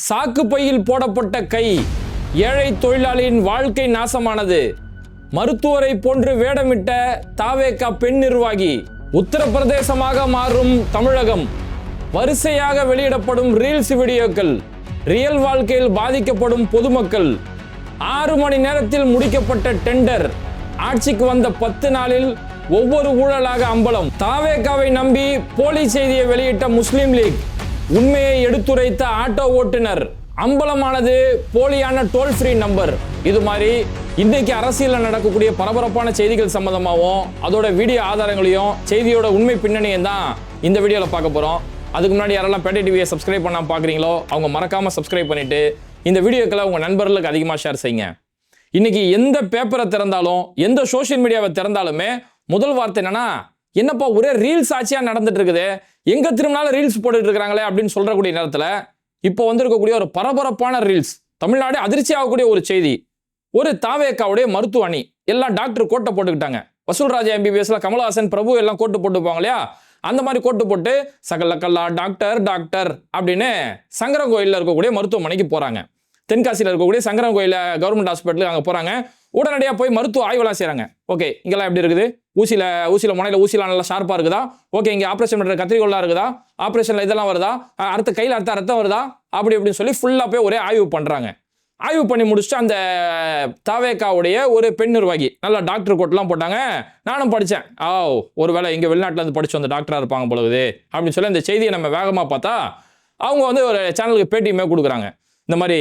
சாக்கு பையில் போடப்பட்ட கை, ஏழை தொழிலாளியின் வாழ்க்கை நாசமானது. மருத்துவரை போன்று வேடமிட்ட தாவேகா பெண் நிர்வாகி. உத்தரப்பிரதேசமாக மாறும் தமிழகம். வரிசையாக வெளியிடப்படும் ரீல்ஸ் வீடியோக்கள். ரியல் வாழ்க்கையில் பாதிக்கப்படும் பொதுமக்கள். 6 மணி நேரத்தில் முடிக்கப்பட்ட டெண்டர். ஆட்சிக்கு வந்த 10 நாளில் ஒவ்வொரு ஊழலாக அம்பலம். தாவேகாவை நம்பி போலி செய்தியை வெளியிட்ட முஸ்லிம் லீக். உண்மையை எடுத்துரைத்த ஆட்டோ ஓட்டுநர். அம்பலமானது போலியான டோல் ஃப்ரீ நம்பர். இது மாதிரி இன்னைக்கு அரசியலில் நடக்கக்கூடிய பரபரப்பான செய்திகள் சம்பந்தமாகவும் அதோட வீடியோ ஆதாரங்களையும் செய்தியோட உண்மை பின்னணியும் தான் இந்த வீடியோவில் பார்க்க போகிறோம். அதுக்கு முன்னாடி யாரெல்லாம் பேட்டை டிவியை சப்ஸ்கிரைப் பண்ணாமல் பார்க்குறீங்களோ அவங்க மறக்காமல் சப்ஸ்கிரைப் பண்ணிட்டு இந்த வீடியோக்களை உங்கள் நண்பர்களுக்கு அதிகமாக ஷேர் செய்யுங்க. இன்னைக்கு எந்த பேப்பரை திறந்தாலும் எந்த சோஷியல் மீடியாவை திறந்தாலுமே முதல் வார்த்தை என்னன்னா, என்னப்பா ஒரே ரீல்ஸ் ஆட்சியாக நடந்துட்டு இருக்குது, எங்க திரும்பினாலும் ரீல்ஸ் போட்டுட்டு இருக்காங்களே அப்படின்னு சொல்றக்கூடிய நேரத்தில் இப்போ வந்திருக்கக்கூடிய ஒரு பரபரப்பான ரீல்ஸ், தமிழ்நாடு அதிர்ச்சி ஆகக்கூடிய ஒரு செய்தி. ஒரு தாவேகாவுடைய மருத்துவ அணி எல்லாம் டாக்டர் கோட்டை போட்டுக்கிட்டாங்க. வசூல்ராஜா MBBSல கமலஹாசன் பிரபு எல்லாம் கோட்டு போட்டுப்பாங்க இல்லையா, அந்த மாதிரி கோட்டு போட்டு சகலக்கல்லா டாக்டர் டாக்டர் அப்படின்னு சங்கரன் கோயிலில் இருக்கக்கூடிய மருத்துவமனைக்கு போறாங்க. தென்காசியில் இருக்கக்கூடிய சங்கரன் கோயில கவர்மெண்ட் ஹாஸ்பிட்டலுக்கு அங்கே போறாங்க. உடனடியாக போய் மருத்துவ ஆய்வெல்லாம் செய்கிறாங்க. ஓகே, இங்கெல்லாம் எப்படி இருக்குது, ஊசியில் முனையில் ஊசிலாம் நல்லா ஷார்ப்பாக இருக்குதா, ஓகே இங்கே ஆப்ரேஷன் பண்ணுற கத்திரிக்கோளாக இருக்குதா, ஆப்ரேஷனில் இதெல்லாம் வருதா, அடுத்த கையில் அடுத்த ரத்தம் வருதா, அப்படி அப்படின்னு சொல்லி ஃபுல்லாக போய் ஒரே ஆய்வு பண்ணுறாங்க. ஆய்வு பண்ணி முடிச்சுட்டு அந்த தாவேகாவுடைய ஒரு பெண் நிர்வாகி நல்லா டாக்டர் கோட்லாம் போட்டாங்க. நானும் படித்தேன், ஒரு வேளை இங்கே வெளிநாட்டில் இருந்து படிச்சு வந்த டாக்டராக இருப்பாங்க பொழுது அப்படின்னு சொல்லி அந்த செய்தியை நம்ம வேகமாக பார்த்தா அவங்க வந்து ஒரு சேனலுக்கு பேட்டியுமே கொடுக்குறாங்க. இந்த மாதிரி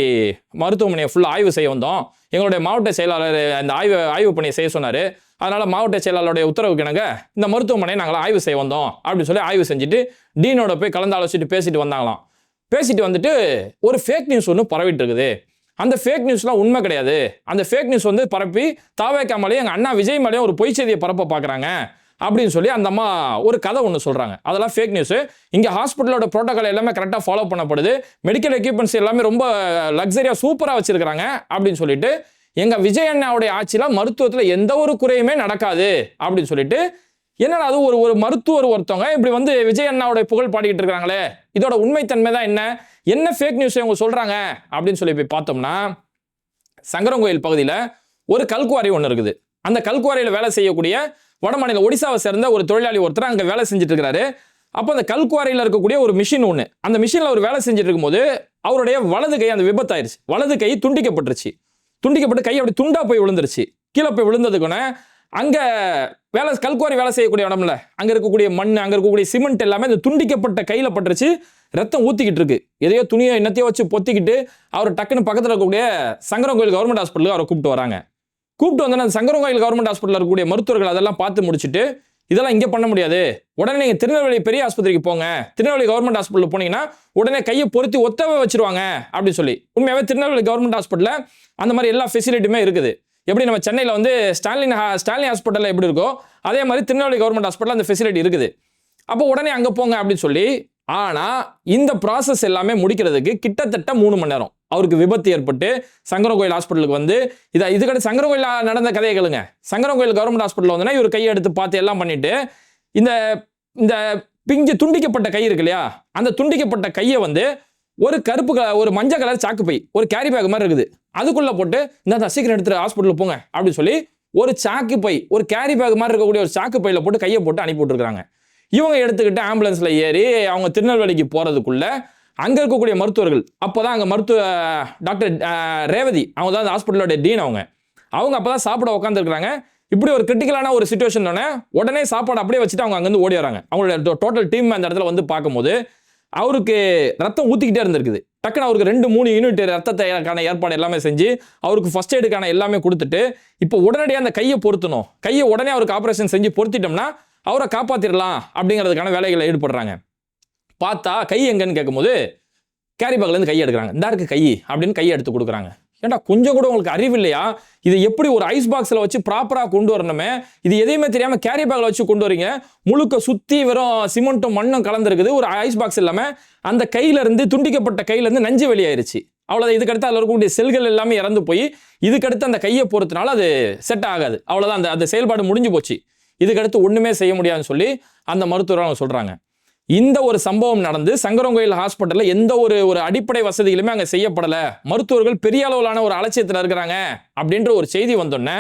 மருத்துவமனையை ஃபுல்லாக ஆய்வு செய்ய வந்தோம், எங்களுடைய மாவட்ட செயலாளர் அந்த ஆய்வு பணியை செய்ய சொன்னார், அதனால் மாவட்ட செயலாளருடைய உத்தரவுக்கு இணங்க இந்த மருத்துவமனையை நாங்கள் ஆய்வு செய்ய வந்தோம் அப்படின்னு சொல்லி ஆய்வு செஞ்சுட்டு டீனோட போய் கலந்து ஆலோசிச்சுட்டு பேசிட்டு வந்தாங்களாம். பேசிட்டு வந்துட்டு ஒரு ஃபேக் நியூஸ் ஒன்று பரவிட்டு இருக்குது. அந்த ஃபேக் நியூஸ்லாம் உண்மை கிடையாது. அந்த ஃபேக் நியூஸ் வந்து பரப்பி தாவேகா மேலேயும் எங்கள் அண்ணா விஜய் மேலேயும் ஒரு பொய் செய்தியை பரப்ப பார்க்குறாங்க அப்படின்னு சொல்லி அந்த அம்மா ஒரு கதை ஒன்று சொல்கிறாங்க. அதெல்லாம் ஃபேக் நியூஸு. இங்கே ஹாஸ்பிட்டலோட ப்ரோட்டோகால் எல்லாமே கரெக்டாக ஃபாலோ பண்ணப்படுது, மெடிக்கல் எக்யூப்மெண்ட்ஸ் எல்லாமே ரொம்ப லக்ஸரியாக சூப்பராக வச்சுருக்கிறாங்க அப்படின்னு சொல்லிட்டு எங்கள் விஜய் அண்ணாவுடைய ஆட்சியில் மருத்துவத்தில் எந்த ஒரு குறையுமே நடக்காது அப்படின்னு சொல்லிட்டு, என்னடா அது ஒரு மருத்துவர் ஒருத்தவங்க இப்படி வந்து விஜய் அண்ணாவுடைய புகழ் பாடிக்கிட்டு இருக்காங்களே, இதோட உண்மைத்தன்மை தான் என்ன ஃபேக் நியூஸ் இவங்க சொல்கிறாங்க அப்படின்னு சொல்லி போய் பார்த்தோம்னா, சங்கரங்கோயில் பகுதியில் ஒரு கல்குவாரி ஒன்று இருக்குது. அந்த கல்குவாரியில் வேலை செய்யக்கூடிய வடமாநில ஒடிசாவை சேர்ந்த ஒரு தொழிலாளி ஒருத்தர் அங்கே வேலை செஞ்சுட்டு இருக்கிறாரு. அப்போ அந்த கல்குவாரியில் இருக்கக்கூடிய ஒரு மிஷின் ஒன்று, அந்த மிஷினில் ஒரு வேலை செஞ்சுட்டு இருக்கும்போது அவருடைய வலது கை அந்த விபத்தாயிருச்சு. வலது கை துண்டிக்கப்பட்டுருச்சு. துண்டிக்கப்பட்டு கை அப்படி துண்டா போய் விழுந்துருச்சு. கீழே போய் விழுந்ததுக்குன்னு அங்கே கல்குவாரி வேலை செய்யக்கூடிய இடம்ல அங்கே இருக்கக்கூடிய மண், அங்கே இருக்கக்கூடிய சிமெண்ட் எல்லாமே அந்த துண்டிக்கப்பட்ட கையில் பட்டுருச்சு. ரத்தம் ஊற்றிக்கிட்டு இருக்கு. எதையோ துணியை என்னத்தையோ வச்சு பொத்திக்கிட்டு அவர் டக்குன்னு பக்கத்தில் இருக்கக்கூடிய சங்கரங்கோயில் கவர்மெண்ட் ஹாஸ்பிட்டலுக்கு அவரை கூப்பிட்டு வராங்க. கூப்பிட்டு வந்தோன்னா அந்த சங்கரங்கோயில் கவர்மெண்ட் ஹாஸ்பிட்டலில் இருக்கக்கூடிய மருத்துவர்கள் அதெல்லாம் பார்த்து முடிச்சுட்டு, இதெல்லாம் இங்கே பண்ண முடியாது, உடனே நீங்கள் திருநெல்வேலி பெரிய ஆஸ்பத்திரிக்கு போங்க, திருநெல்வேலி கவர்மெண்ட் ஹாஸ்பிட்டல் போனீங்கன்னா உடனே கையை பொருத்தி ஒத்தவே வச்சிருவாங்க அப்படின்னு சொல்லி. உண்மையாகவே திருநெல்வேலி கவர்மெண்ட் ஹாஸ்பிட்டலில் அந்த மாதிரி எல்லா ஃபெசிலிட்டியுமே இருக்குது. எப்படி நம்ம சென்னையில் வந்து ஸ்டாலின் ஹாஸ்பிட்டலில் எப்படி இருக்கோ அதே மாதிரி திருநெல்வேலி கவர்மெண்ட் ஹாஸ்பிட்டலில் அந்த ஃபெசிலிட்டி இருக்குது. அப்போ உடனே அங்கே போங்க அப்படின்னு சொல்லி. ஆனால் இந்த ப்ராசஸ் எல்லாமே முடிக்கிறதுக்கு கிட்டத்தட்ட 3 மணி நேரம். அவருக்கு விபத்து ஏற்பட்டு சங்கரங்கோயில் ஹாஸ்பிட்டலுக்கு வந்து இதுக்கடுத்து சங்கரங்கோயில் நடந்த கதையை கேளுங்க. சங்கரங்கோயில் கவர்மெண்ட் ஹாஸ்பிட்டல் வந்தோன்னா இவர் கையை எடுத்து பார்த்து எல்லாம் பண்ணிட்டு இந்த பிஞ்சு துண்டிக்கப்பட்ட கை இருக்கு இல்லையா, அந்த துண்டிக்கப்பட்ட கையை வந்து ஒரு ஒரு மஞ்சள் கலர் சாக்கு பை, ஒரு கேரி பேக் மாதிரி இருக்குது, அதுக்குள்ள போட்டு இந்த சீக்கிரம் எடுத்துட்டு ஹாஸ்பிட்டலுக்கு போங்க அப்படின்னு சொல்லி ஒரு சாக்கு பை, ஒரு கேரி பேக் மாதிரி இருக்கக்கூடிய ஒரு சாக்கு பையில போட்டு கையை போட்டு அனுப்பி விட்டுருக்காங்க. இவங்க எடுத்துக்கிட்டு ஆம்புலன்ஸ்ல ஏறி அவங்க திருநெல்வேலிக்கு போறதுக்குள்ள அங்க இருக்கக்கூடிய மருத்துவர்கள், அப்போதான் அங்க டாக்டர் ரேவதி அவங்க தான் ஹாஸ்பிட்டலோட டீன், அவங்க அப்பதான் சாப்பிட உட்காந்துருக்காங்க. இப்படி ஒரு கிரிட்டிக்கலான ஒரு சிச்சுவேஷன் உடனே சாப்பாடு அப்படியே வச்சுட்டு அவங்க அங்கேருந்து ஓடி வராங்க. அவங்களோட டோட்டல் டீம் அந்த இடத்துல வந்து பார்க்கும்போது அவருக்கு ரத்தம் ஊற்றிக்கிட்டே இருந்திருக்குது. டக்குன்னு அவருக்கு 2-3 யூனிட் ரத்தத்தைக்கான ஏற்பாடு எல்லாமே செஞ்சு அவருக்கு ஃபர்ஸ்ட் எய்டுக்கான எல்லாமே கொடுத்துட்டு இப்போ உடனடியாக அந்த கையை பொருத்தணும், கையை உடனே அவருக்கு ஆப்ரேஷன் செஞ்சு பொருத்திட்டோம்னா அவரை காப்பாற்றிடலாம் அப்படிங்கிறதுக்கான வேலைகளை ஈடுபடுறாங்க. பார்த்தா கை எங்கன்னு கேட்கும்போது கேரி பேக்லேருந்து கை எடுக்கிறாங்க. இந்த இருக்கு கை அப்படின்னு கையை எடுத்து கொடுக்குறாங்க. ஏன்டா கொஞ்சம் கூட உங்களுக்கு அறிவு இல்லையா? இது எப்படி ஒரு ஐஸ் பாக்ஸில் வச்சு ப்ராப்பராக கொண்டு வரணுமே, இது எதையுமே தெரியாமல் கேரி பேக்கில் வச்சு கொண்டு வரீங்க. முழுக்க சுற்றி வெறும் சிமெண்ட்டும் மண்ணும் கலந்துருக்குது, ஒரு ஐஸ் பாக்ஸ் இல்லாமல். அந்த கையிலேருந்து துண்டிக்கப்பட்ட கையிலேருந்து நஞ்சு வெளியாயிருச்சு. அவ்வளோதான். இதுக்கடுத்து அதில் இருக்கக்கூடிய செல்கள் எல்லாமே இறந்து போய் இதுக்கடுத்து அந்த கையை பொறுத்தனால அது செட் ஆகாது. அவ்வளோதான், அந்த செயல்பாடு முடிஞ்சு போச்சு. இதுக்கடுத்து ஒன்றுமே செய்ய முடியாதுன்னு சொல்லி அந்த மருத்துவர் அவங்க சொல்கிறாங்க. இந்த ஒரு சம்பவம் நடந்து சங்கரன்கோயில் ஹாஸ்பிட்டல்ல எந்த ஒரு அடிப்படை வசதிகளுமே அங்க செய்யப்படல, மருத்துவர்கள் பெரிய அளவிலான ஒரு அலட்சியத்தில் இருக்கிறாங்க அப்படின்ற ஒரு செய்தி வந்தோடனே,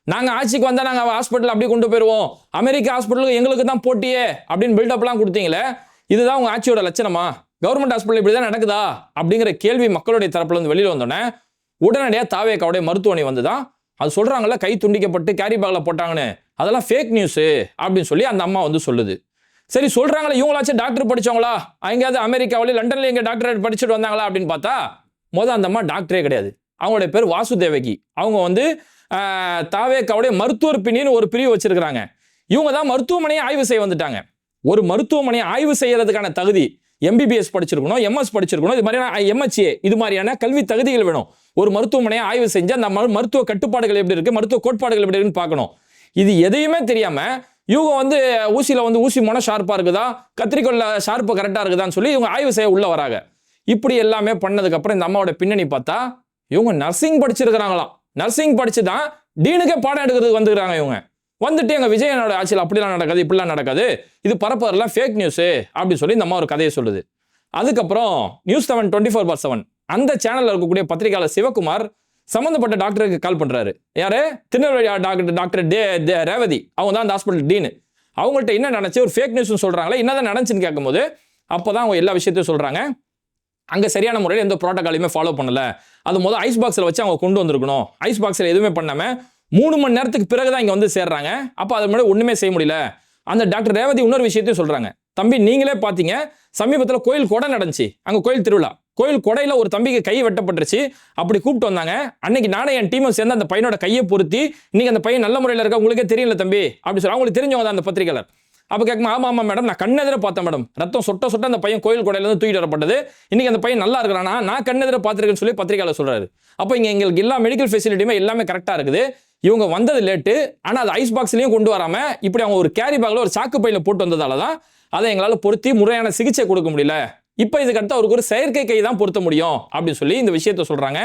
நாங்க ஆட்சிக்கு வந்தா நாங்க ஹாஸ்பிட்டல் அப்படி கொண்டு போயிருவோம், அமெரிக்கா ஹாஸ்பிட்டலுக்கு எங்களுக்கு தான் போட்டியே அப்படின்னு பில்டப்லாம் கொடுத்தீங்களே, இதுதான் உங்க ஆட்சியோட லட்சணமா? கவர்மெண்ட் ஹாஸ்பிட்டல் இப்படிதான் நடக்குதா அப்படிங்கிற கேள்வி மக்களுடைய தரப்புல இருந்து வெளியில வந்தோடனே உடனடியாக தாவேக்காவுடைய மருத்துவமனை வந்துதான் அது சொல்றாங்கல்ல, கை துண்டிக்கப்பட்டு கேரி பேக்ல போட்டாங்கன்னு, அதெல்லாம் ஃபேக் நியூஸ் அப்படின்னு சொல்லி அந்த அம்மா வந்து சொல்லுது. சரி சொல்றாங்களே, இவங்களாச்சும் டாக்டர் படிச்சவங்களா, எங்கேயாவது அமெரிக்காவில லண்டன்ல எங்க டாக்டரேட் படிச்சுட்டு வந்தாங்களா அப்படின்னு பார்த்தா அந்த அம்மா டாக்டரே கிடையாது. அவங்களுடைய பேர் வாசுதேவகி. அவங்க வந்து தாவேக்காவுடைய மருத்துவர் பிரிவுன்னு ஒரு பிரிவு வச்சிருக்காங்க. இவங்க தான் மருத்துவமனையை ஆய்வு செய்ய வந்துட்டாங்க. ஒரு மருத்துவமனையை ஆய்வு செய்யறதுக்கான தகுதி MBBS படிச்சிருக்கணும், MS படிச்சிருக்கணும், இது மாதிரியான MHA இது மாதிரியான கல்வி தகுதிகள் வேணும். ஒரு மருத்துவமனையை ஆய்வு செஞ்சு அந்த மருத்துவ கட்டுப்பாடுகள் எப்படி இருக்கு, மருத்துவ கோட்பாடுகள் எப்படி இருக்குன்னு பார்க்கணும். இது எதையுமே தெரியாம இவங்க வந்து ஊசியில வந்து ஊசி முனை ஷார்ப்பா இருக்குதா, கத்திரிக்கோல்ல ஷார்ப்பு கரெக்டா இருக்குதான்னு சொல்லி இவங்க ஆய்வு செய்ய உள்ள வராங்க. இப்படி எல்லாமே பண்ணதுக்கு அப்புறம் இந்த அம்மாவோட பின்னணி பார்த்தா இவங்க நர்சிங் படிச்சிருக்கிறாங்களாம். நர்சிங் படிச்சு தான் டீனுக்கே பாடம் எடுக்கிறதுக்கு வந்துக்கிறாங்க. இவங்க வந்துட்டு எங்க விஜயனோட ஆட்சியில் அப்படிலாம் நடக்காது, இப்படிலாம் நடக்காது, இது பரப்பதெல்லாம் ஃபேக் நியூஸ் அப்படின்னு சொல்லி இந்த அம்மா ஒரு கதையை சொல்லுது. அதுக்கப்புறம் நியூஸ் 7 24/7 அந்த சேனல்ல இருக்கக்கூடிய பத்திரிகையாளர் சிவகுமார் சம்பந்தப்பட்ட டாக்டருக்கு கால் பண்றாரு. யாரு? திருநெல்வேலி டாக்டர் ரேவதி. அவங்க தான் அந்த ஹாஸ்பிட்டல் டீன். அவங்கள்ட்ட என்ன நடந்துச்சு, ஒரு ஃபேக் நியூஸ் சொல்றாங்களே, என்னதான் நடந்துச்சுன்னு கேட்கும்போது அப்பதான் அவங்க எல்லா விஷயத்தையும் சொல்றாங்க. அங்க சரியான முறையில் எந்த ப்ரோட்டோகாலையுமே ஃபாலோ பண்ணல, அது ஐஸ் பாக்ஸ்ல வச்சு அவங்க கொண்டு வந்திருக்கணும், ஐஸ் பாக்ஸ்ல எதுவுமே பண்ணாம 3 மணி நேரத்துக்கு பிறகுதான் இங்க வந்து சேர்றாங்க. அப்ப அது முன்னாடி ஒண்ணுமே செய்ய முடியல. அந்த டாக்டர் ரேவதி இன்னொரு விஷயத்தையும் சொல்றாங்க. தம்பி நீங்களே பாத்தீங்க, சமீபத்தில் கோயில் கொடை நடந்துச்சு, அங்க கோயில் திருவிழா, கோயில் கொடையில ஒரு தம்பிக்கு கை வெட்டப்பட்டுருச்சு, அப்படி கூப்பிட்டு வந்தாங்க. அன்னைக்கு நானே என் டீமும் சேர்ந்து அந்த பையனோட கையை பொருத்தி, இன்னைக்கு அந்த பையன் நல்ல முறையில் இருக்க, உங்களுக்கே தெரியல தம்பி அப்படி சொல்லி அவங்களுக்கு தெரிஞ்சவங்க தான் அந்த பத்திரிகையாளர். அப்ப கேட்கும், ஆமா மேடம், நான் கண்ணெதிர பார்த்தேன் மேடம், ரத்தம் சொட்ட சொட்ட அந்த பையன் கோயில் கொடையில இருந்து தூக்கிட்டு வரப்பட்டது, இன்னைக்கு அந்த பையன் நல்லா இருக்கிறானா, நான் கண்ணெதிர பார்த்திருக்கேன்னு சொல்லி பத்திரிகையாளர் சொல்றாரு. அப்ப இங்க எங்களுக்கு எல்லா மெடிக்கல் ஃபெசிலிட்டியுமே எல்லாமே கரெக்டா இருக்குது, இவங்க வந்தது லேட்டு, ஆனா அது ஐஸ் பாக்ஸ்லயும் கொண்டு வராம இப்படி அவங்க ஒரு கேரி பேக்ல ஒரு சாக்கு பையில போட்டு வந்ததால தான் அதை எங்களால பொருத்தி முறையான சிகிச்சை கொடுக்க முடியல. இப்ப இதுக்கு அடுத்து அவருக்கு ஒரு செயற்கை கை தான் பொருத்த முடியும் அப்படின்னு சொல்லி இந்த விஷயத்த சொல்றாங்க.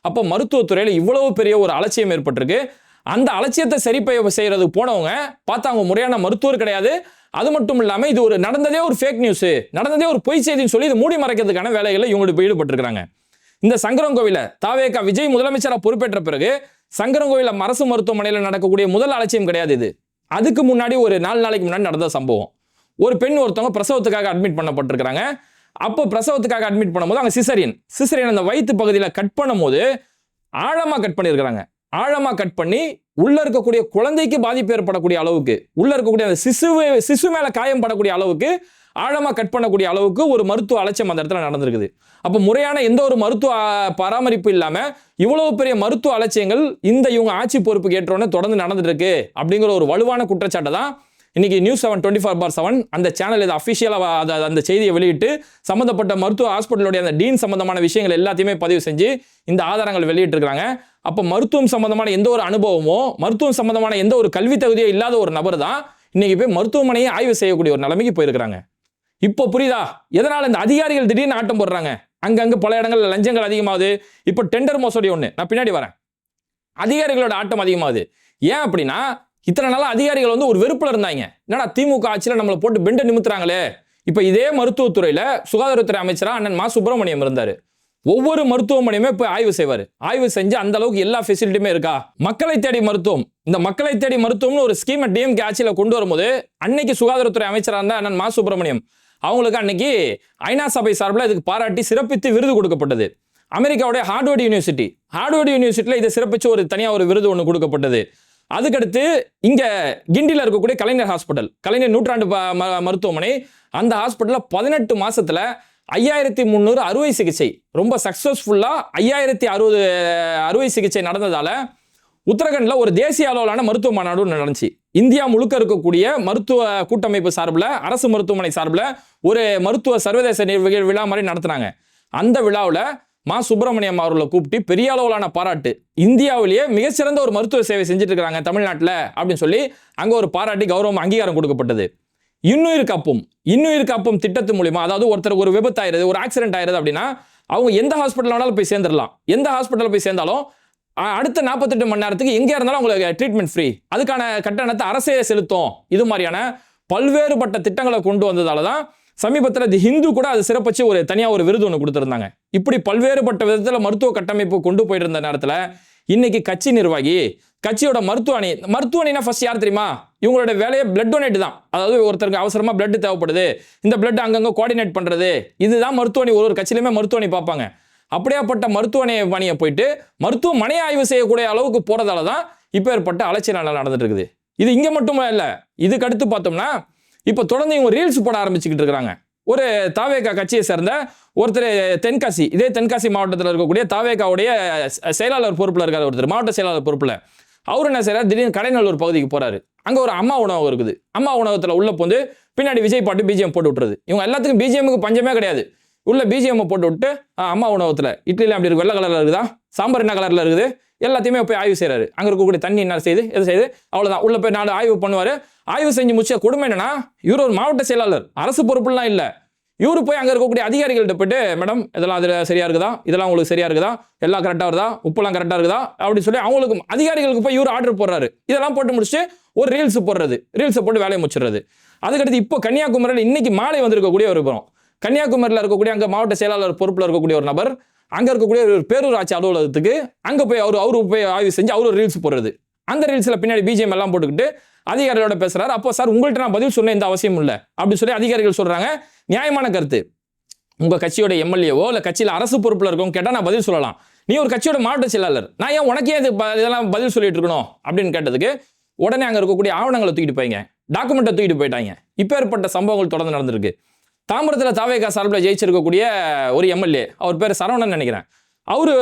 அப்ப மருத்துவத்துறையில இவ்வளவு பெரிய ஒரு அலட்சியம் ஏற்பட்டிருக்கு. அந்த அலட்சியத்தை சரி செய்யறதுக்கு போனவங்க பார்த்தா அவங்க முறையான மருத்துவர் கிடையாது. அது மட்டும் இல்லாம இது ஒரு நடந்ததே ஒரு ஃபேக் நியூஸ், நடந்ததே ஒரு பொய் செய்தின்னு சொல்லி இது மூடி மறைக்கிறதுக்கான வேலைகளை இவங்களுக்கு ஈடுபட்டிருக்காங்க. இந்த சங்கரன்கோவில தாவேகா விஜய் முதலமைச்சராக பொறுப்பேற்ற பிறகு சங்கரன்கோவில அரசு மருத்துவமனையில் நடக்கக்கூடிய முதல் அலட்சியம் கிடையாது இது. அதுக்கு முன்னாடி ஒரு 4 நாளைக்கு முன்னாடி நடந்த சம்பவம். ஒரு பெண் ஒருத்தவங்க பிரசவத்துக்காக அட்மிட் பண்ணப்பட்டிருக்காங்க. அப்போ பிரசவத்துக்காக அட்மிட் பண்ணும்போது அங்க சிசரியன் அந்த வயிற்று பகுதியில் கட் பண்ணும்போது ஆழமா கட் பண்ணியிருக்கிறாங்க. ஆழமா கட் பண்ணி உள்ள இருக்கக்கூடிய குழந்தைக்கு பாதிப்பு ஏற்படக்கூடிய அளவுக்கு, உள்ள இருக்கக்கூடிய அந்த சிசு மேல காயம் படக்கூடிய அளவுக்கு ஆழமா கட் பண்ணக்கூடிய அளவுக்கு ஒரு மருத்துவ அலட்சியம் அந்த இடத்துல நடந்திருக்குது. அப்ப முறையான எந்த ஒரு மருத்துவ பராமரிப்பு இல்லாம இவ்வளவு பெரிய மருத்துவ அலட்சியங்கள் இந்த இவங்க ஆட்சி பொறுப்புக்கு ஏற்றோன்னு தொடர்ந்து நடந்துட்டு இருக்கு அப்படிங்கிற ஒரு வலுவான குற்றச்சாட்டை தான் இன்னைக்கு நியூஸ் 7 24/7 அந்த சேனல் இது அஃபிஷியலா அந்த செய்தியை வெளியிட்டு சம்பந்தப்பட்ட மருத்துவ ஹாஸ்பிட்டலுடைய அந்த டீன் சம்பந்தமான விஷயங்கள் எல்லாத்தையுமே பதிவு செஞ்சு இந்த ஆதாரங்கள் வெளியிட்டு இருக்காங்க. அப்ப மருத்துவம் சம்பந்தமான எந்த ஒரு அனுபவமோ, மருத்துவம் சம்பந்தமான எந்த ஒரு கல்வி தகுதியோ இல்லாத ஒரு நபர் தான் இன்னைக்கு போய் மருத்துவமனையை ஆய்வு செய்யக்கூடிய ஒரு நிலைமைக்கு போயிருக்கிறாங்க. இப்போ புரியுதா எதனால இந்த அதிகாரிகள் திடீர்னு ஆட்டம் போடுறாங்க? அங்கங்க பல இடங்கள்ல லஞ்சங்கள் அதிகமாகுது. இப்போ டெண்டர் மோசடி ஒண்ணு, நான் பின்னாடி வரேன். அதிகாரிகளோட ஆட்டம் அதிகமாகுது. ஏன் அப்படின்னா இத்தனை நாளா அதிகாரிகள் வந்து ஒரு வெறுப்புல இருந்தாங்க. என்னடா திமுக ஆட்சியில நம்மளை போட்டு பெண்ட நிமித்துறாங்களே. இப்ப இதே மருத்துவத்துறையில சுகாதாரத்துறை அமைச்சரா அண்ணன் மா சுப்பிரமணியம் இருந்தாரு. ஒவ்வொரு மருத்துவமனையுமே போய் ஆய்வு செய்வாரு. ஆய்வு செஞ்சு அந்த அளவுக்கு எல்லா ஃபெசிலிட்டியுமே இருக்கா. மக்களை தேடி மருத்துவம், இந்த மக்களை தேடி மருத்துவம்னு ஒரு ஸ்கீமை டிஎம்கே ஆட்சியில கொண்டு வரும்போது அன்னைக்கு சுகாதாரத்துறை அமைச்சரா இருந்த அண்ணன் மா சுப்பிரமணியம் அவங்களுக்கு அன்னைக்கு ஐநா சபை சார்பில் இதுக்கு பாராட்டி சிறப்பித்து விருது கொடுக்கப்பட்டது. அமெரிக்காவுடைய ஹார்வர்ட் யூனிவர்சிட்டியில் இதை சிறப்பிச்சு ஒரு தனியாக ஒரு விருது ஒன்று கொடுக்கப்பட்டது. அதுக்கடுத்து இங்க கிண்டியில் இருக்கக்கூடிய கலைஞர் ஹாஸ்பிட்டல், கலைஞர் நூற்றாண்டு மருத்துவமனை, அந்த ஹாஸ்பிட்டலில் 18 மாசத்துல 5300 அறுவை சிகிச்சை ரொம்ப சக்சஸ்ஃபுல்லா 5060 அறுவை சிகிச்சை நடந்ததால உத்தரகண்ட்ல ஒரு தேசிய அளவிலான மருத்துவ மாநாடு நடந்துச்சு. இந்தியா முழுக்க இருக்கக்கூடிய மருத்துவ கூட்டமைப்பு சார்பில், அரசு மருத்துவமனை சார்பில் ஒரு மருத்துவ சர்வதேச விழா மாதிரி நடத்தினாங்க. அந்த விழாவில் மா சுப்பிரமணியம் அவர்களை கூப்பிட்டு பெரிய அளவிலான பாராட்டு, இந்தியாவிலேயே மிகச்சிறந்த ஒரு மருத்துவ சேவை செஞ்சுட்டு இருக்காங்க தமிழ்நாட்டில் அப்படின்னு சொல்லி அங்க ஒரு பாராட்டி கௌரவம் அங்கீகாரம் கொடுக்கப்பட்டது. இன்னுயிர் காப்பும் திட்டத்து மூலியமா, அதாவது ஒருத்தர் ஒரு விபத்து ஆயிருது, ஒரு ஆக்சிடென்ட் ஆயிருது அப்படின்னா அவங்க எந்த ஹாஸ்பிட்டல் வேணாலும் போய் சேர்ந்துடலாம். எந்த ஹாஸ்பிட்டல் போய் சேர்ந்தாலும் அடுத்த 48 மணி நேரத்துக்கு எங்கே இருந்தாலும் உங்களுக்கு ட்ரீட்மெண்ட் ஃப்ரீ, அதுக்கான கட்டணத்தை அரசே செலுத்தும். இது மாதிரியான பல்வேறுபட்ட திட்டங்களை கொண்டு வந்ததால தான் சமீபத்தில் தி ஹிந்து கூட அது சிறப்பிச்சு ஒரு தனியாக ஒரு விருது ஒன்று கொடுத்துருந்தாங்க. இப்படி பல்வேறுபட்ட விதத்தில் மருத்துவ கட்டமைப்பு கொண்டு போயிட்டு இருந்த நேரத்தில் இன்னைக்கு கட்சி நிர்வாகி, கட்சியோட மருத்துவ அணினா ஃபர்ஸ்ட் யார் தெரியுமா? இவங்களோட வேலையை பிளட் டொனேட் தான். அதாவது ஒருத்தருக்கு அவசரமா பிளட் தேவைப்படுது, இந்த பிளட் அங்கங்க கோஆர்டினேட் பண்றது, இதுதான் மருத்துவ அணி. ஒரு கட்சியிலுமே மருத்துவ அணி பார்ப்பாங்க. அப்படியாப்பட்ட மருத்துவ பணியை போயிட்டு மருத்துவமனை ஆய்வு செய்யக்கூடிய அளவுக்கு போறதால தான் இப்போ ஏற்பட்ட அலட்சிய நடந்துட்டு இருக்குது. இது இங்க மட்டுமே இல்லை, இதுக்கு அடுத்து பார்த்தோம்னா இப்போ தொடர்ந்து இவங்க ரீல்ஸ் போட ஆரம்பிச்சுக்கிட்டு இருக்கிறாங்க. ஒரு தாவேகா கட்சியை சேர்ந்த ஒருத்தர் தென்காசி, இதே தென்காசி மாவட்டத்தில் இருக்கக்கூடிய தாவேகாவுடைய செயலாளர் பொறுப்பில் இருக்கார் ஒருத்தர், மாவட்ட செயலாளர் பொறுப்பில். அவர் என்ன செய்யறாரு, திடீர்னு கடைநல்லூர் பகுதிக்கு போறாரு. அங்கே ஒரு அம்மா உணவகம் இருக்குது. அம்மா உணவகத்தில் உள்ள போந்து பின்னாடி விஜய் பாட்டு பிஜிஎம் போட்டு விட்டுறது. இவங்க எல்லாத்துக்கும் பிஜிஎம்க்கு பஞ்சமே கிடையாது. உள்ள பிஜிஎம் போட்டு விட்டு அம்மா உணவகத்தில் இட்லியில் அப்படி இருக்கு, வெள்ளை கலரில் இருக்குதா, சாம்பார் என்ன கலரில் இருக்குது, எல்லாத்தையுமே போய் ஆய்வு செய்யறாரு. அங்கே இருக்கக்கூடிய தண்ணி என்ன செய்யுது, எது செய்யுது, அவ்வளோதான். உள்ள போய் 4 ஆய்வு பண்ணுவார். ஆய்வு செஞ்சு முடிச்ச கொடுமை என்னன்னா, இவர் ஒரு மாவட்ட செயலாளர், அரசு பொறுப்புலாம் இல்லை. இவரு போய் அங்கே இருக்கக்கூடிய அதிகாரிகள்கிட்ட போயிட்டு, மேடம் இதெல்லாம் அதில் சரியா இருக்குதா, இதெல்லாம் உங்களுக்கு சரியா இருக்குதா, எல்லாம் கரெக்டாக வருதா, உப்புலாம் கரெக்டாக இருக்குதா அப்படின்னு சொல்லி அவங்களுக்கு அதிகாரிகளுக்கு போய் இவர் ஆர்டர் போடுறாரு. இதெல்லாம் போட்டு முடிச்சு ஒரு ரீல்ஸ் போடுறது, ரீல்ஸை போட்டு வேலையை முடிச்சிடுறது. அதுக்கடுத்து இப்போ கன்னியாகுமரியில் இன்னைக்கு மாலை வந்திருக்கக்கூடிய ஒரு புறம், கன்னியாகுமரியில் இருக்கக்கூடிய அங்கே மாவட்ட செயலாளர் பொறுப்பில் இருக்கக்கூடிய ஒரு நபர் அங்கே இருக்கக்கூடிய ஒரு பேரூராட்சி அலுவலகத்துக்கு அங்கே போய் அவரு போய் ஆய்வு செஞ்சு அவரு ரீல்ஸ் போடுறது. அந்த ரீல்ஸில் பின்னாடி பிஜிஎம் எல்லாம் போட்டுக்கிட்டு அதிகாரிகளோட பேசுறாரு. அப்போ சார் உங்கள்கிட்ட நான் பதில் சொன்ன இந்த அவசியம் இல்லை அப்படின்னு சொல்லி அதிகாரிகள் சொல்றாங்க. நியாயமான கருத்து. உங்க கட்சியோட எம்எல்ஏவோ இல்லை கட்சியில் அரசு பொறுப்பில் இருக்கவங்க கேட்டால் நான் பதில் சொல்லலாம். நீ ஒரு கட்சியோட மாவட்ட செயலாளர், நான் ஏன் உனக்கே இதெல்லாம் பதில் சொல்லிட்டு இருக்கணும் அப்படின்னு கேட்டதுக்கு உடனே அங்கே இருக்கக்கூடிய ஆவணங்களை தூக்கிட்டு போயிங்க, டாக்குமெண்ட்டை தூக்கிட்டு போயிட்டாங்க. இப்போ ஏற்பட்ட சம்பவங்கள் தொடர்ந்து நடந்திருக்கு. தாம்பரத்தில் தாவேகா சார்பில் ஜெயிச்சிருக்கக்கூடிய ஒரு எம்எல்ஏ, அவர் பேர் சரவணன் நினைக்கிறேன், அவரு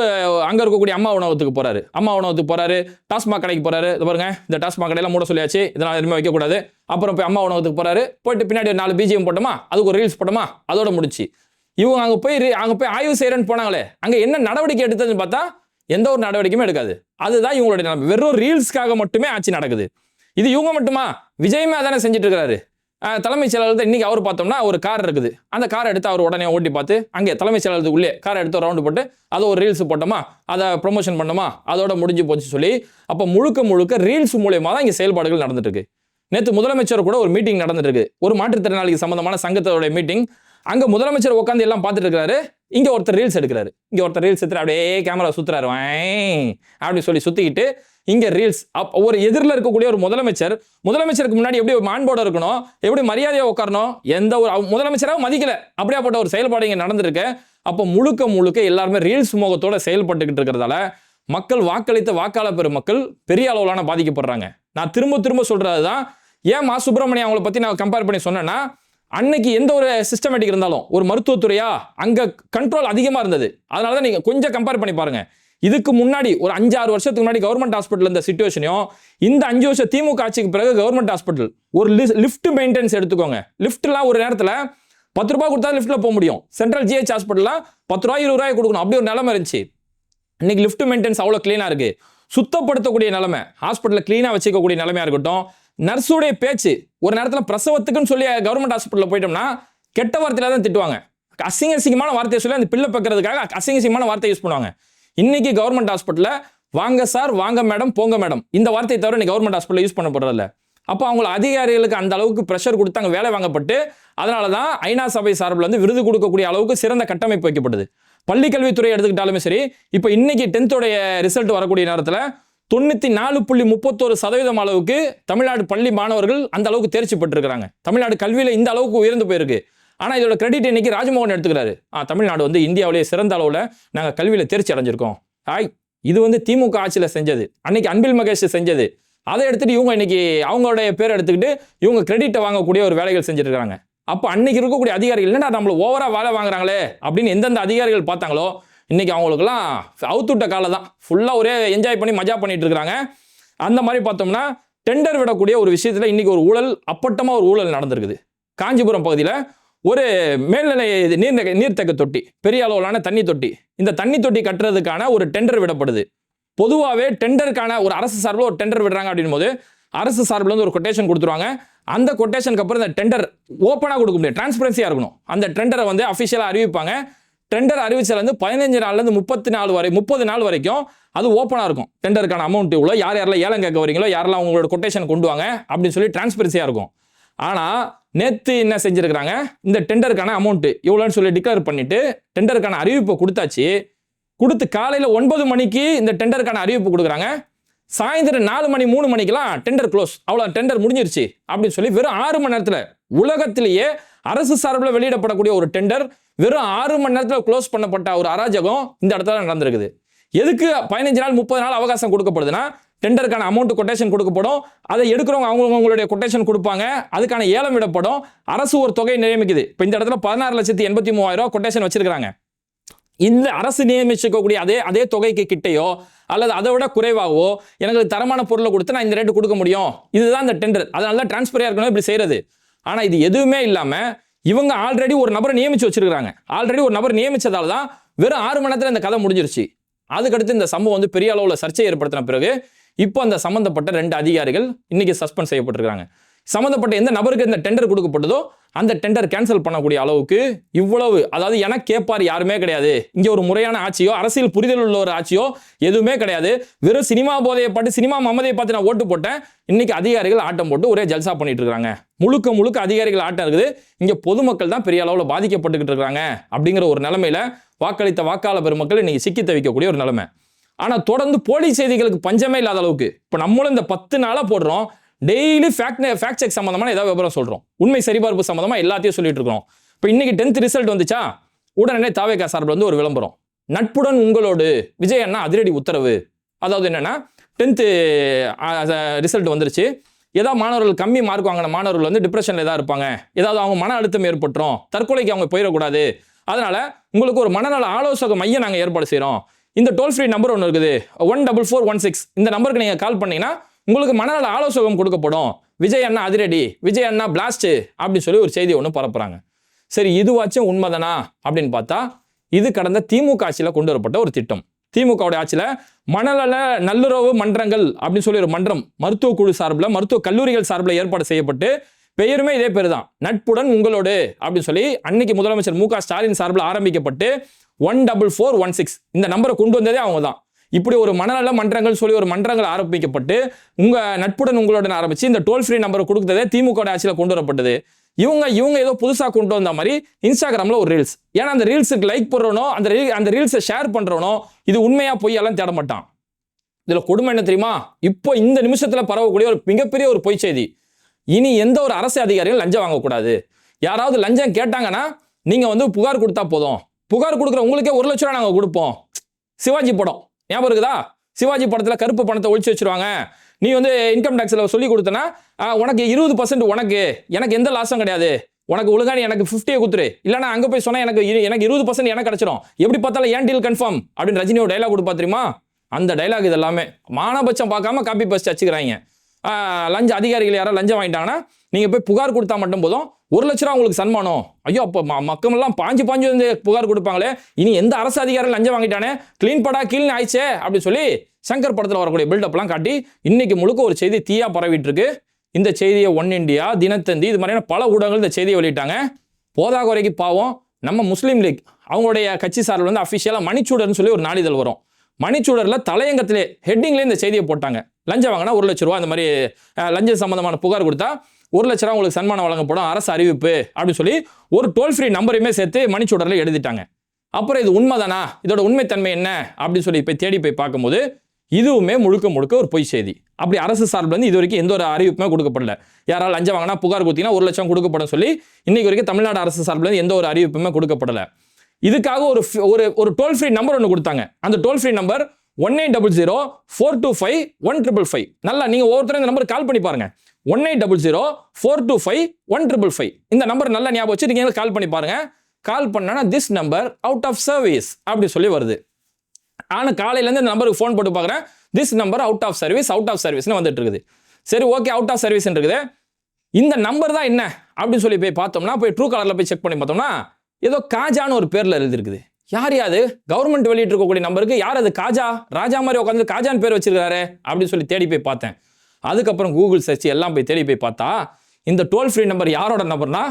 அங்கே இருக்கக்கூடிய அம்மா உணவகத்துக்கு போறாரு. அம்மா உணவகத்துக்கு போறாரு, டாஸ்மாக் கடைக்கு போறாரு. இது பாருங்க, இந்த டாஸ்மாக் கடையெல்லாம் மூட சொல்லியாச்சு, இதெல்லாம் எதுவுமே வைக்கக்கூடாது. அப்புறம் போய் அம்மா உணவகத்துக்கு போறாரு. போயிட்டு பின்னாடி 4 பிஜிஎம் போட்டோமா, அதுக்கு ஒரு ரீல்ஸ் போட்டோமா, அதோட முடிச்சு. இவங்க அங்கே போய் ஆய்வு செய்யறேன்னு போனாங்களே, அங்கே என்ன நடவடிக்கை எடுத்ததுன்னு பார்த்தா எந்த ஒரு நடவடிக்கையுமே எடுக்காது. அதுதான் இவங்களுடைய நிலைமை. வெறும் ரீல்ஸ்க்காக மட்டுமே ஆட்சி நடக்குது. இது இவங்க மட்டுமா, விஜயமே அதானே செஞ்சுட்டு இருக்காரு. தலைமைச் செயலாளர் இன்னைக்கு அவர் பார்த்தோம்னா ஒரு கார் இருக்குது, அந்த காரை எடுத்து அவர் உடனே ஓட்டி பார்த்து அங்கே தலைமைச் செயலாளருக்கு உள்ளே காரை எடுத்து ரவுண்டு போட்டு அதை ஒரு ரீல்ஸ் போட்டோமா, அதை ப்ரொமோஷன் பண்ணோமா, அதோட முடிஞ்சு போச்சு சொல்லி அப்போ முழுக்க ரீல்ஸ் மூலியமாக தான் இங்கே செயல்பாடுகள் நடந்துட்டு இருக்கு. நேற்று முதலமைச்சர் கூட ஒரு மீட்டிங் நடந்துட்டு இருக்கு, ஒரு மாற்றுத்திறனாளிக்கு சம்பந்தமான சங்கத்தோட மீட்டிங். அங்கே முதலமைச்சர் உட்காந்து எல்லாம் பார்த்துட்டு இருக்கிறாரு. இங்கே ஒருத்தர் ரீல்ஸ் எடுக்கிறாரு, இங்கே ஒருத்தர் ரீல்ஸ் எடுத்து அப்படியே கேமரா சுத்துறாரு அப்படி சொல்லி சுத்திக்கிட்டு இங்கே ரீல்ஸ். ஒரு எதிரில் இருக்கக்கூடிய ஒரு முதலமைச்சருக்கு முன்னாடி எப்படி ஒரு மாண்போட இருக்கணும், எப்படி மரியாதையாக உட்காரணும், எந்த ஒரு முதலமைச்சராக மதிக்கல, அப்படியாப்பட்ட ஒரு செயல்பாடு இங்கே நடந்திருக்கு. அப்போ முழுக்க எல்லாருமே ரீல்ஸ் முகத்தோட செயல்பட்டுக்கிட்டு இருக்கிறதால மக்கள் வாக்களித்த வாக்காளர் பெருமக்கள் பெரிய அளவிலான பாதிக்கப்படுறாங்க. நான் திரும்ப சொல்றது தான். ஏன் மா சுப்பிரமணியம் அவங்கள பற்றி நான் கம்பேர் பண்ணி சொன்னேன்னா, அன்னைக்கு எந்த ஒரு சிஸ்டமேட்டிக் இருந்தாலும் ஒரு மருத்துவத்துறையா அங்கே கண்ட்ரோல் அதிகமாக இருந்தது. அதனால தான் நீங்கள் கொஞ்சம் கம்பேர் பண்ணி பாருங்க. இதுக்கு முன்னாடி ஒரு 5-6 வருஷத்துக்கு முன்னாடி கவர்மெண்ட் ஹாஸ்பிட்டல் இந்த சிச்சுவேஷனையும் இந்த 5 வருஷம் திமுக ஆட்சிக்கு பிறகு கவர்மெண்ட் ஹாஸ்பிட்டல் ஒரு லிஃப்ட் மெயின்டெனன்ஸ் எடுத்துக்கோங்க. லிஃப்ட்லாம் ஒரு நேரத்தில் 10 ரூபாய் கொடுத்தா லிஃப்ட்ல போக முடியும். சென்ட்ரல் ஜிஹெச் ஹாஸ்பிட்டல்லாம் 10 ரூபாய் 20 ரூபாய் கொடுக்கணும், அப்படி ஒரு நிலைமை இருந்துச்சு. இன்னைக்கு லிஃப்ட் மெயின்டெனன்ஸ் அவ்வளோ கிளீனாக இருக்கு, சுத்தப்படுத்தக்கூடிய நிலைமை, ஹாஸ்பிட்டலில் கிளீனாக வச்சுக்கக்கூடிய நிலைமையாக இருக்கட்டும். நர்ஸுடைய பேச்சு ஒரு நேரத்தில் பிரசவத்துக்குன்னு சொல்லி கவர்மெண்ட் ஹாஸ்பிட்டலில் போயிட்டோம்னா கெட்ட வார்த்தையில தான் திட்டுவாங்க, அசிங்கமான வார்த்தையை சொல்லி அந்த பிள்ளை பக்கிறதுக்காக அசிங்கமான வார்த்தை யூஸ் பண்ணுவாங்க. இன்னைக்கு கவர்மெண்ட் ஹாஸ்பிட்டலில் வாங்க சார், வாங்க மேடம், போங்க மேடம், இந்த வார்த்தையை தவிர நீ கவர்மெண்ட் ஹாஸ்பிட்டல் யூஸ் பண்ண போறதில்ல. அப்போ அவங்க அதிகாரிகளுக்கு அந்த அளவுக்கு ப்ரெஷர் கொடுத்து அங்கே வேலை வாங்கப்பட்டு அதனால தான் ஐநா சபை சார்பில் வந்து விருது கொடுக்கக்கூடிய அளவுக்கு சிறந்த கட்டமைப்பு வைக்கப்படுது. பள்ளி கல்வித்துறை எடுத்துக்கிட்டாலுமே சரி, இப்போ இன்னைக்கு 10th ரிசல்ட் வரக்கூடிய நேரத்தில் 94.31% அளவுக்கு தமிழ்நாடு பள்ளி மாணவர்கள் அந்த அளவுக்கு தேர்ச்சி பெற்றிருக்கிறாங்க. தமிழ்நாடு கல்வியில் இந்த அளவுக்கு உயர்ந்து போயிருக்கு. ஆனால் இதோட கிரெடிட் இன்னைக்கு ராஜ்மோகன் எடுத்துக்கிறாரு. தமிழ்நாடு வந்து இந்தியாவிலேயே சிறந்த அளவில் நாங்கள் கல்வியில் தேர்ச்சி அடைஞ்சிருக்கோம். இது வந்து திமுக ஆட்சியில் செஞ்சது, அன்னைக்கு அன்பில் மகேஷ் செஞ்சது. அதை எடுத்துட்டு இவங்க இன்னைக்கு அவங்களுடைய பேர் எடுத்துக்கிட்டு இவங்க கிரெடிட்டை வாங்கக்கூடிய ஒரு வேலைகள் செஞ்சுட்டு இருக்காங்க. அப்போ அன்னைக்கு இருக்கக்கூடிய அதிகாரிகள் என்னடா நம்மள ஓவரா வேலை வாங்குறாங்களே அப்படின்னு எந்தெந்த அதிகாரிகள் பார்த்தாங்களோ இன்னைக்கு அவங்களுக்குலாம் அவுத்துட்ட காலை தான், ஃபுல்லாக ஒரே என்ஜாய் பண்ணி மஜா பண்ணிட்டு இருக்கிறாங்க. அந்த மாதிரி பார்த்தோம்னா டெண்டர் விடக்கூடிய ஒரு விஷயத்தில் இன்னைக்கு ஒரு ஊழல், அப்பட்டமாக ஒரு ஊழல் நடந்திருக்குது. காஞ்சிபுரம் பகுதியில் ஒரு மேல்நிலை நீர்த்தேக்க தொட்டி, பெரிய அளவிலான தண்ணி தொட்டி, இந்த தண்ணி தொட்டி கட்டுறதுக்கான ஒரு டெண்டர் விடப்படுது. பொதுவாகவே டெண்டருக்கான ஒரு அரசு சார்பில் ஒரு டெண்டர் விடுறாங்க அப்படின் போது அரசு சார்பில் வந்து ஒரு கொட்டேஷன் கொடுத்துருவாங்க. அந்த கொட்டேஷனுக்கு அப்புறம் இந்த டெண்டர் ஓப்பனாக கொடுக்க முடியாது, டிரான்ஸ்பரன்சியாக இருக்கணும். அந்த டெண்டரை வந்து அஃபிஷியலாக அறிவிப்பாங்க. டெண்டர் அறிவிச்சதுலேருந்து 15 நாள்லேருந்து 30 நாள் வரைக்கும் அது ஓப்பனாக இருக்கும். டெண்டருக்கான அமௌண்ட் இவ்வளோ, யாரெல்லாம் ஏலம் கேட்க வரீங்களோ யாரெல்லாம் உங்களோட கொட்டேஷன் கொண்டு வாங்க அப்படின்னு சொல்லி டிரான்ஸ்பரன்சியாக இருக்கும். ஆனால் நேற்று என்ன செஞ்சுருக்கிறாங்க, இந்த டெண்டருக்கான அமௌண்ட்டு இவ்வளோன்னு சொல்லி டிக்ளேர் பண்ணிட்டு டெண்டருக்கான அறிவிப்பை கொடுத்தாச்சு. கொடுத்து காலையில் 9 மணிக்கு இந்த டெண்டருக்கான அறிவிப்பு கொடுக்குறாங்க. சாயந்தரம் 4 மணி 3 மணிக்கெல்லாம் டெண்டர் க்ளோஸ், அவ்வளோ டெண்டர் முடிஞ்சிருச்சு அப்படின்னு சொல்லி வெறும் 6 மணி நேரத்தில் உலகத்திலேயே அரசு சார்பில் வெளியிடப்படக்கூடிய ஒரு டெண்டர் வெறும் 6 மணி நேரத்தில் க்ளோஸ் பண்ணப்பட்ட ஒரு அராஜகம் இந்த இடத்துல நடந்திருக்குது. எதுக்கு 15 நாள் 30 நாள் அவகாசம் கொடுக்கப்படுதுன்னா, டெண்டருக்கான அமௌண்ட் கொட்டேஷன் கொடுக்கப்படும், அதை எடுக்கிறவங்க அவங்களுடைய கொட்டேஷன் கொடுப்பாங்க, அதுக்கான ஏலம் விடப்படும், அரசு ஒரு தொகை நியமிக்குது. இப்போ இந்த இடத்துல 16,83,000 கொட்டேஷன் வச்சிருக்காங்க. இந்த அரசு நியமிச்சிருக்கக்கூடிய அதே தொகைக்கு கிட்டையோ அல்லது அதை விட குறைவாகவோ எனக்கு தரமான பொருளை கொடுத்து நான் இந்த ரேட்டு கொடுக்க முடியும், இதுதான் இந்த டெண்டர். அதனால தான் டிரான்ஸ்பரியா இருக்கணும் இப்படி செய்யறது. ஆனா இது எதுவுமே இல்லாம இவங்க ஆல்ரெடி ஒரு நபரை நியமிச்சு வச்சிருக்காங்க. ஆல்ரெடி ஒரு நபர் நியமிச்சதால தான் வெறும் 6 மணி நேரத்தில் இந்த கதை முடிஞ்சிருச்சு. அதுக்கடுத்து இந்த சம்பவம் வந்து பெரிய அளவில் சர்ச்சை ஏற்படுத்தின பிறகு இப்போ அந்த சம்பந்தப்பட்ட 2 அதிகாரிகள் இன்னைக்கு சஸ்பெண்ட் செய்யப்பட்டிருக்காங்க. சம்பந்தப்பட்ட எந்த நபருக்கு இந்த டெண்டர் கொடுக்கப்பட்டதோ அந்த டெண்டர் கேன்சல் பண்ணக்கூடிய அளவுக்கு இவ்வளவு, அதாவது எனக்கு கேட்பார் யாருமே கிடையாது. இங்கே ஒரு முறையான ஆட்சியோ அரசியல் புரிதல் உள்ள ஒரு ஆட்சியோ எதுவுமே கிடையாது. வெறும் சினிமா போதையை பாட்டு சினிமா மமதையை பார்த்து நான் ஓட்டு போட்டேன். இன்னைக்கு அதிகாரிகள் ஆட்டம் போட்டு ஒரே ஜல்சா பண்ணிட்டு இருக்காங்க. முழுக்க அதிகாரிகள் ஆட்டம் இருக்குது. இங்கே பொதுமக்கள் தான் பெரிய அளவில் பாதிக்கப்பட்டுக்கிட்டு இருக்காங்க. அப்படிங்கிற ஒரு நிலைமையில வாக்களித்த வாக்காளர் பெருமக்கள் இன்னைக்கு சிக்கி தவிக்கக்கூடிய ஒரு நிலைமை. ஆனால் தொடர்ந்து போலி செய்திகளுக்கு பஞ்சமே இல்லாத அளவுக்கு இப்போ நம்மளும் இந்த 10 நாளாக போடுறோம். டெய்லி ஃபேக்ட் செக் சம்பந்தமான ஏதாவது விவரம் சொல்றோம், உண்மை சரிபார்ப்பு சம்பந்தமா எல்லாத்தையும் சொல்லிட்டு இருக்கோம். இப்போ இன்னைக்கு 10th ரிசல்ட் வந்துச்சா, உடனே தாவேகா சார்பில் வந்து ஒரு விளம்பரம், நட்புடன் உங்களோடு விஜய் அண்ணா அதிரடி உத்தரவு. அதாவது என்னன்னா 10th ரிசல்ட் வந்துருச்சு. ஏதாவது மாணவர்கள் கம்மி மார்க் வாங்கின மாணவர்கள் வந்து டிப்ரெஷன்ல ஏதாவது இருப்பாங்க, ஏதாவது அவங்க மன அழுத்தம் ஏற்பட்டுரும், தற்கொலைக்கு அவங்க போயிடக்கூடாது. அதனால உங்களுக்கு ஒரு மனநல ஆலோசக மையம் நாங்கள் ஏற்பாடு செய்கிறோம். இந்த டோல் ஃப்ரீ நம்பர் ஒன்று இருக்குது 14416. இந்த நம்பருக்கு நீங்கள் கால் பண்ணீங்கன்னா உங்களுக்கு மனநல ஆலோசகம் கொடுக்கப்படும். விஜய் அண்ணா அதிரடி, விஜய் அண்ணா பிளாஸ்ட் அப்படின்னு சொல்லி ஒரு செய்தி ஒன்று பரப்புறாங்க. சரி, இதுவாச்சும் உண்மைதானா அப்படின்னு பார்த்தா, இது கடந்த திமுக ஆட்சியில் கொண்டு வரப்பட்ட ஒரு திட்டம். திமுகவுடைய ஆட்சியில் மனநல நல்லுறவு மன்றங்கள் அப்படின்னு சொல்லி ஒரு மன்றம் மருத்துவ குழு சார்பில், மருத்துவ கல்லூரிகள் சார்பில் ஏற்பாடு செய்யப்பட்டு, பெயருமே இதே பேர் தான், நட்புடன் உங்களோடு அப்படின்னு சொல்லி அன்னைக்கு முதலமைச்சர் மு க ஸ்டாலின் சார்பில் ஆரம்பிக்கப்பட்டு 14416 இந்த நம்பரை கொண்டு வந்ததே அவங்க தான். இப்படி ஒரு மனநல மன்றங்கள் சொல்லி ஒரு மன்றங்கள் ஆரம்பிக்கப்பட்டு உங்க நட்புடன் உங்களுடன் ஆரம்பிச்சு இந்த டோல் ஃப்ரீ நம்பரை கொடுத்ததே திமுக ஆட்சியில் கொண்டு வரப்பட்டது. இவங்க ஏதோ புதுசாக கொண்டு வந்த மாதிரி இன்ஸ்டாகிராமில் ஒரு ரீல்ஸ், ஏன்னா அந்த ரீல்ஸுக்கு லைக் போடுறவனோ அந்த ரீல்ஸை ஷேர் பண்றவனோ இது உண்மையா பொய்யெல்லாம் தேட மாட்டான். இதுல கொடுமை என்ன தெரியுமா, இப்போ இந்த நிமிஷத்துல பரவக்கூடிய ஒரு மிகப்பெரிய ஒரு பொய் செய்தி, இனி எந்த ஒரு அரசு அதிகாரிகள் லஞ்சம் வாங்கக்கூடாது. யாராவது லஞ்சம் கேட்டாங்கன்னா நீங்க வந்து புகார் கொடுத்தா போதும், புகார் கொடுக்குற உங்களுக்கே 1 லட்ச ரூபா நாங்கள் கொடுப்போம். சிவாஜி படம் ஞாபகம் இருக்குதா? சிவாஜி படத்தில் கருப்பு பணத்தை ஒழிச்சு வச்சிருவாங்க. நீ வந்து இன்கம் டேக்ஸில் சொல்லி கொடுத்தனா உனக்கு 20% உனக்கு, எனக்கு எந்த லாஸும் கிடையாது, உனக்கு ஒழுங்கான எனக்கு 50 கொடுத்துரு, இல்லைனா அங்கே போய் சொன்னால் எனக்கு 20% எனக்கு கிடைச்சிடும், எப்படி பார்த்தாலும் ஏன் டீல் கன்ஃபார்ம் அப்படின்னு ரஜினியோட டைலாக் கொடுப்பா தெரியுமா? அந்த டைலாக் இது எல்லாமே மானபட்சம் பார்க்காம காப்பி பஸ்ட் வச்சுக்கிறாங்க. லஞ்ச அதிகாரிகள் யாராவது லஞ்சம் வாங்கிட்டாங்கன்னா நீங்கள் போய் புகார் கொடுத்தா மட்டும் போதும், 1 லட்ச ரூபா உங்களுக்கு சன்மானம். ஐயோ, அப்போ மக்களெல்லாம் பாஞ்சு வந்து புகார் கொடுப்பாங்களே, இனி எந்த அரசு அதிகாரி லஞ்சம் வாங்கிட்டானே, கிளீன் படா கீழ் ஆயிடுச்சே அப்படின்னு சொல்லி சங்கர் படத்தில் வரக்கூடிய பில்டப்லாம் காட்டி இன்னைக்கு முழுக்க ஒரு செய்தி தீயா பரவிட்டு இருக்கு. இந்த செய்தியை ஒன் இண்டியா, தினத்தந்தி, இது மாதிரியான பல ஊடகங்கள் இந்த செய்தியை வெளியிட்டாங்க. போதாக்குறைக்கு பாவம் நம்ம முஸ்லீம் லீக் அவங்களுடைய கட்சி சார்பில் வந்து அஃபிஷியலாக மணிச்சூடர்னு சொல்லி ஒரு நாளிதழ் வரும். மணிச்சூடரில் தலையங்கத்திலே ஹெட்டிங்லேயே இந்த செய்தியை போட்டாங்க. லஞ்சம் வாங்கினா 1 லட்ச ரூபா, அந்த மாதிரி லஞ்சம் சம்பந்தமான புகார் கொடுத்தா 1 லட்ச ரூபா உங்களுக்கு சன்மானம் வழங்கப்படும், அரசு அறிவிப்பு அப்படின்னு சொல்லி ஒரு டோல் ஃப்ரீ நம்பரையுமே சேர்த்து மணிச்சூடரில் எழுதிட்டாங்க. அப்புறம் இது உண்மைதானா, இதோட உண்மைத்தன்மை என்ன அப்படின்னு சொல்லி போய் தேடி போய் பார்க்கும்போது இதுவுமே முழுக்க ஒரு பொய் செய்தி. அப்படி அரசு சார்பில் வந்து இது வரைக்கும் எந்த ஒரு அறிவிப்புமே கொடுக்கப்படல. யாராவது லஞ்சம் வாங்கினா புகார் கொடுத்தீங்கன்னா 1 லட்சம் கொடுக்கப்படும் சொல்லி இன்னைக்கு வரைக்கும் தமிழ்நாடு அரசு சார்பில் எந்த ஒரு அறிவிப்புமே கொடுக்கப்படல. இதுக்காக ஒரு டோல் ஃப்ரீ நம்பர் ஒன்று கொடுத்தாங்க. அந்த டோல் ஃப்ரீ நம்பர் 1800-425-1555. நல்லா நீங்க ஒவ்வொருத்தரும் இந்த நம்பர் கால் பண்ணி பாருங்க. 1800-425-1555 இந்த நம்பர் நல்லா ஞாபகம் வச்சு நீங்க கால் பண்ணி பாருங்க. கால் பண்ணா this number out of service அப்படி சொல்லி வருது. ஆனா காலையில இருந்து இந்த நம்பருக்கு ஃபோன் போட்டு பார்க்குறேன், திஸ் நம்பர் அவுட் ஆஃப் சர்வீஸ்னு வந்துட்டு இருக்குது. சரி, ஓகே, அவுட் ஆஃப் சர்வீஸ் இருக்குது. இந்த நம்பர் தான் என்ன அப்படின்னு சொல்லி போய் பார்த்தோம்னா, போய் ட்ரூ காலர்ல போய் செக் பண்ணி பார்த்தோம்னா ஏதோ காஜான்னு ஒரு பேர்ல எழுதிருக்குது. யார் யாது கவர்மெண்ட் வெளியிட்டு இருக்கக்கூடிய நம்பருக்கு யார் அது காஜா, ராஜா மாதிரி உட்காந்து காஜான்னு பேர் வச்சிருக்காரு அப்படின்னு சொல்லி தேடி போய் பார்த்தேன். அதுக்கப்புறம் கூகுள் சர்ச் எல்லாம் போய் தேடி போய் பார்த்தா இந்த டோல் ஃப்ரீ நம்பர் யாரோட நம்பர்னா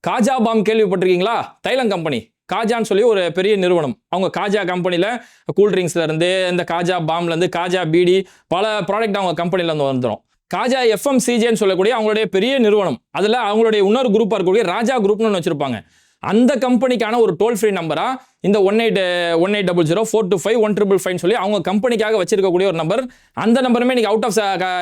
காஜா பாம் கேள்விப்பட்டிருக்கீங்களா? தைலம் கம்பெனி காஜான்னு சொல்லி ஒரு பெரிய நிறுவனம். அவங்க காஜா கம்பெனியில் கூல்ட்ரிங்க்ஸ்ல இருந்து இந்த காஜா பாம்ல இருந்து காஜா பீடி பல ப்ராடக்ட் அவங்க கம்பெனில இருந்து வந்துடும். காஜா FMCGன்னு சொல்லக்கூடிய அவங்களுடைய பெரிய நிறுவனம், அதில் அவங்களுடைய இன்னொரு குரூப்பாக இருக்கக்கூடிய ராஜா குரூப்னு ஒன்று வச்சிருப்பாங்க. அந்த கம்பெனிக்கான ஒரு டோல் ஃப்ரீ நம்பரா இந்த 1800-425-155 சொல்லி அவங்க கம்பெனிக்காக வச்சிருக்கக்கூடிய ஒரு நம்பர். அந்த நம்பருமே இன்னைக்கு அவுட் ஆஃப்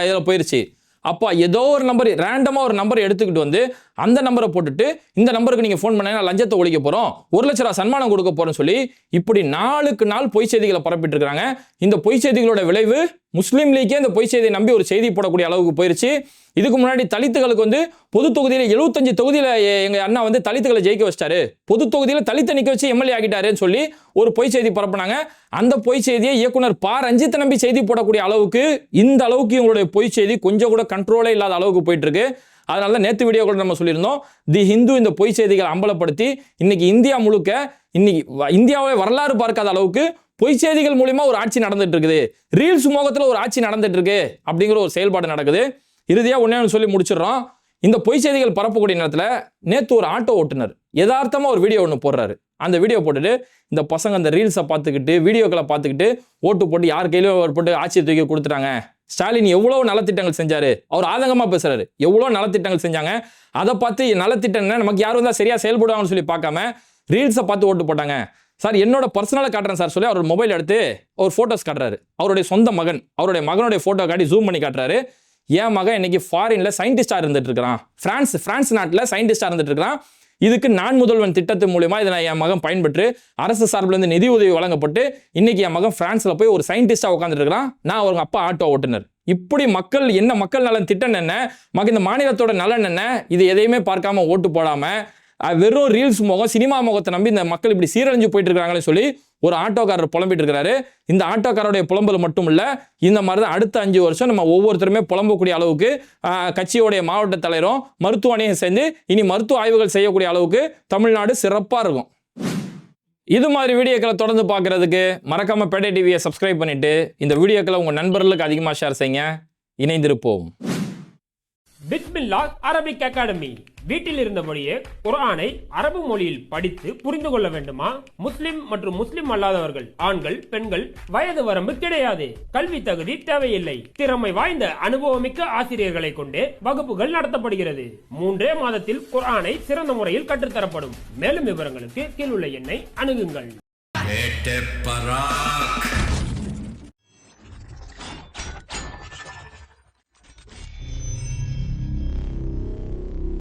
இதில் போயிருச்சு. அப்போ ஏதோ ஒரு நம்பர் ரேண்டமாக ஒரு நம்பர் எடுத்துக்கிட்டு வந்து அந்த நம்பரை போட்டுட்டு இந்த நம்பருக்கு நீங்கள் ஃபோன் பண்ணீங்கன்னா லஞ்சத்தை ஒழிக்க போகிறோம், 1 லட்ச ரூபா சன்மானம் கொடுக்க போகிறோம்னு சொல்லி இப்படி நாளுக்கு நாள் பொய் செய்திகளை பரப்பிட்டு இருக்காங்க. இந்த பொய் செய்திகளோட விளைவு முஸ்லீம் லீக்கே இந்த பொய் செய்தியை நம்பி ஒரு செய்தி போடக்கூடிய அளவுக்கு போயிருச்சு. இதுக்கு முன்னாடி தலித்துகளுக்கு வந்து பொது தொகுதியில் 75 தொகுதியில் எங்கள் அண்ணா வந்து தலித்துகளை ஜெயிக்க வச்சிட்டாரு, பொது தொகுதியில் தலித்தை நிற்க வச்சு எம்எல்ஏ ஆகிட்டாருன்னு சொல்லி ஒரு பொய் செய்தி பரப்புனாங்க. அந்த பொய் செய்தியை இயக்குனர் ப. ரஞ்சித்தை நம்பி செய்தி போடக்கூடிய அளவுக்கு, இந்த அளவுக்கு இவங்களுடைய பொய் செய்தி கொஞ்சம் கூட கண்ட்ரோலே இல்லாத அளவுக்கு போயிட்டு இருக்கு. அதனால தான் நேற்று வீடியோ கூட நம்ம சொல்லியிருந்தோம், தி ஹிந்து இந்த பொய் செய்திகளை அம்பலப்படுத்தி இன்னைக்கு இந்தியா முழுக்க, இன்னைக்கு இந்தியாவை வரலாறு பார்க்காத அளவுக்கு பொய் செய்திகள் மூலியமா ஒரு ஆட்சி நடந்துட்டு இருக்குது, ரீல்ஸ் மோகத்துல ஒரு ஆட்சி நடந்துட்டு இருக்கு அப்படிங்கிற ஒரு செயல்பாடு நடக்குது. இறுதியா ஒண்ணே சொல்லி முடிச்சிடறோம். இந்த பொய் செய்திகள் பரப்பக்கூடிய நேரத்தில் நேற்று ஒரு ஆட்டோ ஓட்டுநர் யதார்த்தமா ஒரு வீடியோ ஒன்று போடுறாரு. அந்த வீடியோ போட்டுட்டு இந்த பசங்க அந்த ரீல்ஸை பார்த்துக்கிட்டு வீடியோக்களை பார்த்துக்கிட்டு ஓட்டு போட்டு யார் கையிலும் போட்டு ஆட்சியை தூக்கி கொடுத்துட்டாங்க, ஸ்டாலின் எவ்வளவு நலத்திட்டங்கள் செஞ்சாரு, அவர் ஆதங்கமா பேசுறாரு, எவ்வளவு நலத்திட்டங்கள் செஞ்சாங்க, அதை பார்த்து நலத்திட்டம் நமக்கு யாரும் தான் சரியா செயல்படுவாங்கன்னு சொல்லி பார்க்காம ரீல்ஸை பார்த்து ஓட்டு போட்டாங்க. சார் என்னோட பர்சனலாக காட்டுறேன் சார் சொல்லி அவர் மொபைல் எடுத்து ஒரு ஃபோட்டோஸ் காட்டுறாரு. அவருடைய சொந்த மகன், அவருடைய மகனுடைய ஃபோட்டோ காட்டி ஜூம் பண்ணி காட்டுறாரு. என் மகன் இன்னைக்கு ஃபாரின்ல சயின்டிஸ்டாக இருந்துட்டு இருக்கிறான், பிரான்ஸ் நாட்டில் சயின்டிஸ்டாக இருந்துட்டு இருக்கிறான். இதுக்கு நான் முதல்வன் திட்டத்தின் மூலமா இதை என் மகன் பயன்பெற்று அரசு சார்பில் இருந்து நிதி உதவி வழங்கப்பட்டு இன்னைக்கு என் மகன் பிரான்ஸ்ல போய் ஒரு சயின்டிஸ்டா உட்காந்துட்டு இருக்கிறான். நான் அவங்க அப்பா ஆட்டோ ஓட்டுநர். இப்படி மக்கள் என்ன, மக்கள் நலன் திட்டம் என்ன, இந்த மாநிலத்தோட நலன் என்ன, இது எதையுமே பார்க்காம ஓட்டு போடாம வெறும் ரீல்ஸ் முகம், சினிமா முகத்தை நம்பி இந்த மக்கள் இப்படி சீரழிஞ்சு போயிட்டு இருக்காங்கன்னு சொல்லி ஒரு ஆட்டோக்காரர் புலம்பிட்டு இருக்காரு. இந்த ஆட்டோக்காரருடைய புலம்பல் மட்டும் இல்ல, இந்த மாதிரி தான் அடுத்த 5 வருஷம் நம்ம ஒவ்வொருத்தருமே புலம்பக்கூடிய அளவுக்கு கட்சியோடைய மாவட்ட தலைவரும் மருத்துவ அணியும் சேர்ந்து இனி மருத்துவ ஆய்வுகள் செய்யக்கூடிய அளவுக்கு தமிழ்நாடு சிறப்பா இருக்கும். இது மாதிரி வீடியோக்களை தொடர்ந்து பார்க்கறதுக்கு மறக்காம பேட்டை டிவியை சப்ஸ்கிரைப் பண்ணிட்டு இந்த வீடியோக்களை உங்க நண்பர்களுக்கு அதிகமாக ஷேர் செய்யுங்க. இணைந்திருப்போம். பிஸ்மில்லாஹ் அரபிக் அகாடமி. வீட்டில் இருந்தபடியே குர்ஆனை அரபு மொழியில் படித்து புரிந்து கொள்ள வேண்டுமா? முஸ்லிம் மற்றும் முஸ்லிம் அல்லாதவர்கள், ஆண்கள், பெண்கள், வயது வரம்பு கிடையாது. கல்வி தகுதி தேவையில்லை. திறமை வாய்ந்த அனுபவமிக்க ஆசிரியர்களை கொண்டே வகுப்புகள் நடத்தப்படுகிறது. 3 மாதத்தில் குர்ஆனை சிறந்த முறையில் கற்றுத்தரப்படும். மேலும் விவரங்களுக்கு கீழுள்ள எண்ணை அணுகுங்கள்.